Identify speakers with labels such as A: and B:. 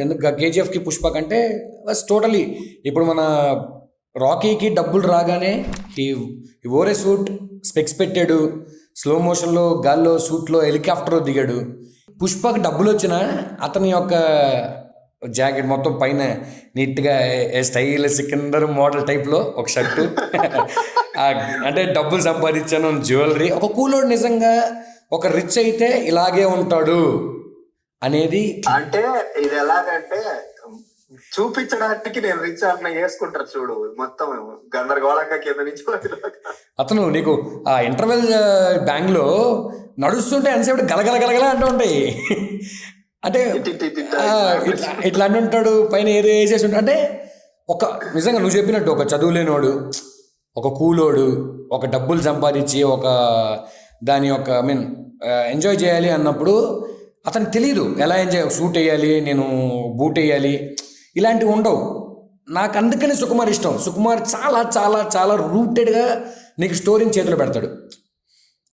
A: ఎందుకు కేజీఎఫ్కి పుష్ప కంటే was totally. ఇప్పుడు మన రాకీకి డబ్బులు రాగానే ఈ ఓరే సూట్ స్పెక్స్ పెట్టాడు, స్లో మోషన్లో గాల్లో సూట్లో హెలికాప్టర్ దిగాడు. పుష్పకి డబ్బులు వచ్చినా అతని యొక్క జాకెట్ మొత్తం పైన నీట్గా స్టైల్ సికిందర్ మోడల్ టైప్లో ఒక షర్టు అంటే డబ్బులు సంపాదించాను జ్యువెలరీ. ఒక కూలోడు నిజంగా ఒక రిచ్ అయితే ఇలాగే ఉంటాడు అనేది.
B: అంటే ఇది ఎలాగంటే చూపించడానికి నేను రిచ్ అన్న వేసుకుంటారు చూడు, మొత్తం గందరగోళంగా కింద నుంచి
A: అతను నీకు ఆ ఇంటర్వెల్ బ్యాంగ్లో నడుస్తుంటే ఎంతసేపు గలగల అంటూ ఉంటాయి. అంటే ఇట్లా అని ఉంటాడు, పైన ఏదో వేసేసి ఉంటాడు. అంటే ఒక నిజంగా నువ్వు చెప్పినట్టు ఒక చదువులేనోడు, ఒక కూలోడు, ఒక డబ్బులు సంపాదించి ఒక దాని యొక్క ఎంజాయ్ చేయాలి అన్నప్పుడు అతనికి తెలియదు ఎలా ఎంజాయ్, షూట్ వేయాలి, నేను బూట్ వేయాలి, ఇలాంటివి ఉండవు. నాకు అందుకని సుకుమార్ ఇష్టం. సుకుమార్ చాలా చాలా చాలా రూటెడ్గా నీకు స్టోరీని చేతిలో పెడతాడు.